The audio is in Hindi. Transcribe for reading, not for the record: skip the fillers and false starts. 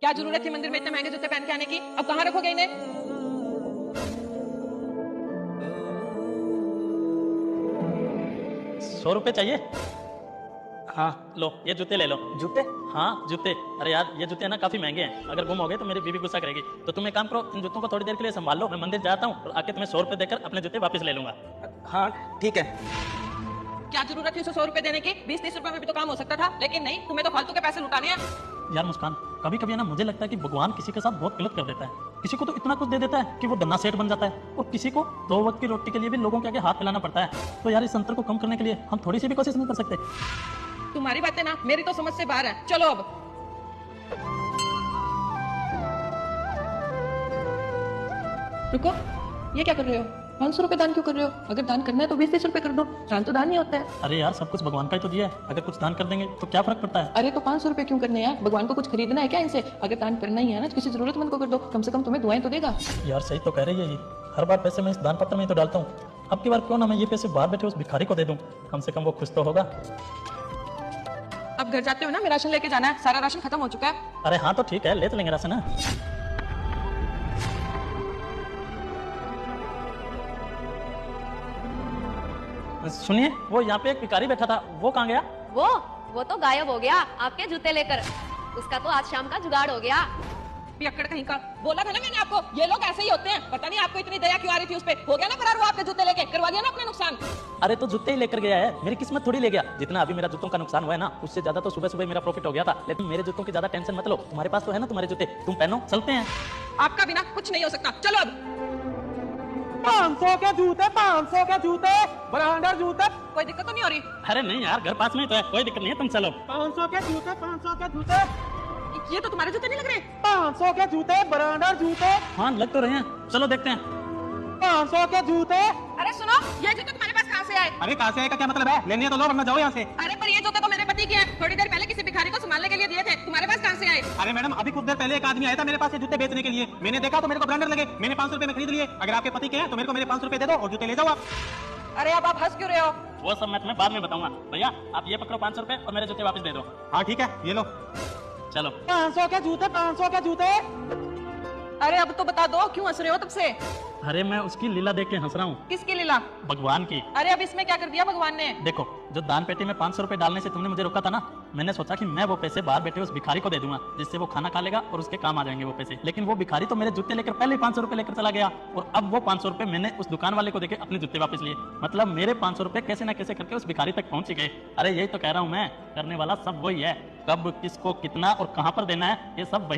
क्या जरूरत थी मंदिर में इतने महंगे जूते पहन के आने की? अब कहाँ रखोगे इन्हें? 100 रुपए चाहिए? हाँ। लो ये जूते ले लो। जूते? हाँ जूते। अरे यार ये जूते ना काफी महंगे हैं, अगर गुम हो गए तो मेरी बीवी गुस्सा करेगी। तो तुम एक काम करो, इन जूतों को थोड़ी देर के लिए संभाल लो, मैं मंदिर जाता हूँ और आके तुम्हें 100 रुपए देकर अपने जूते वापस ले लूंगा। हाँ ठीक है। क्या जरूरत थी उसे 100 रुपए देने की? 20-30 रुपए में भी तो काम हो सकता था, लेकिन नहीं, तुम्हें तो फालतू के पैसे लुटाने हैं। यार मुस्कान, कभी कभी ना मुझे लगता है कि भगवान किसी के साथ बहुत गलत कर देता है। किसी को तो इतना कुछ दे देता है कि वो धन्ना सेठ बन जाता है, और किसी को 2 वक्त की रोटी के लिए भी लोगों के आगे हाथ फैलाना पड़ता है। तो यार इस अंतर को कम करने के लिए हम थोड़ी सी भी कोशिश नहीं कर सकते? तुम्हारी बातें ना मेरी तो समझ से बाहर है। चलो अब। रुको, ये क्या कर रहे हो? 500 रुपए दान क्यों कर रहे हो? अगर दान करना है तो 20-30 रुपए कर दो, दान तो दान ही होता है। अरे यार सब कुछ भगवान का ही तो दिया है, अगर कुछ दान कर देंगे तो क्या फर्क पड़ता है? अरे तो 500 रुपए क्यों करने यार? भगवान को कुछ खरीदना है क्या इनसे? अगर दान करना ही है ना तो किसी जरूरतमंद को कर दो, कम से कम तुम्हें दुआएं तो देगा। यार सही तो कह रही है ये, हर बार पैसे मैं इस दान पत्र में ही तो डालता हूँ। अब की बार क्यों ना मैं ये पैसे बाहर बैठे उस भिखारी को दे दूं, कम से कम वो खुश तो होगा। अब घर जाते हो ना, मैं राशन लेके जाना है, सारा राशन खत्म हो चुका है। अरे हाँ तो ठीक है, ले तो लेंगे राशन है। सुनिए, वो यहाँ पे एक भिखारी बैठा था, वो कहाँ गया? वो तो गायब हो गया आपके जूते लेकर। उसका तो आज शाम का जुगाड़ हो गया। पियक्कड़ कहीं का। बोला था ना मैंने आपको, ये लोग ऐसे ही होते हैं। पता नहीं आपको इतनी दया क्यों आ रही थी उस पे। हो गया ना फरार वो आपके जूते लेके, करवा दिया ना अपना नुकसान। अरे तो जूते ही लेकर गया है, मेरी किस्मत थोड़ी ले गया। जितना अभी मेरा जूतों का नुकसान हुआ है ना, उससे ज्यादा तो सुबह सुबह मेरा प्रॉफिट हो गया था। लेकिन मेरे जूतों की ज्यादा टेंशन मत लो, तुम्हारे पास तो है ना तुम्हारे जूते, तुम पहनो, चलते हैं। आपका बिना कुछ नहीं हो सकता, चलो अब। 500 के जूते, 500 के जूते, ब्रांडेड जूते। कोई दिक्कत तो नहीं हो रही? अरे नहीं यार, घर पास में ही तो है, कोई दिक्कत नहीं है, तुम चलो। 500 के जूते, 500 के जूते, ये तो तुम्हारे जूते नहीं लग रहे। 500 के जूते, ब्रांडेड जूते, हाँ लग तो रहे हैं, चलो देखते हैं। 500 के जूते। अरे सुनो, ये जूते तुम्हारे पास कहाँ से आए? अरे कहाँ से आए का क्या मतलब है? लेने तो लो वरना जाओ यहाँ से। अरे पर ये जूते तो मेरे पति के हैं, थोड़ी देर पहले किसी भिखारी को संभालने के लिए दिए थे, तुम्हारे पास कहाँ से आए? अरे मैडम अभी कुछ देर पहले एक आदमी आया था मेरे पास ये जूते बेचने के लिए, मैंने देखा तो मेरे को ब्रांडेड लगे, मैंने 500 रुपए में खरीद लिए। अगर आपके पति के हैं तो मेरे को मेरे 500 रुपए दे दो और जूते ले जाओ आप। अरे अब आप हंस क्यों रहे हो? वो सब मैं तुम्हें बाद में बताऊंगा। भैया आप ये पकड़ो 500 रुपए और मेरे जूते वापस दे दो। हाँ ठीक है, ये लो। चलो। 500 के जूते, 500 के जूते। अरे अब तो बता दो, क्यों हंस रहे हो तब से? अरे मैं उसकी लीला देख के हंस रहा हूँ। किसकी लीला? भगवान की। अरे अब इसमें क्या कर दिया भगवान ने? देखो, जो दान पेटी में 500 रुपए डालने से तुमने मुझे रोका था ना, मैंने सोचा कि मैं वो पैसे बाहर बैठे उस भिखारी को दे दूंगा, जिससे वो खाना खा लेगा और उसके काम आ जाएंगे वो पैसे। लेकिन वो भिखारी तो मेरे जूते लेकर पहले ही 500 रुपए लेकर चला गया, और अब वो 500 रुपए मैंने उस दुकान वाले को देके अपने जूते वापस लिए। मतलब मेरे 500 रुपए कैसे ना कैसे करके उस भिखारी तक पहुंच गए। अरे यही तो कह रहा हूँ मैं, करने वाला सब वही है, कब किसको कितना और कहाँ पर देना है ये सब वही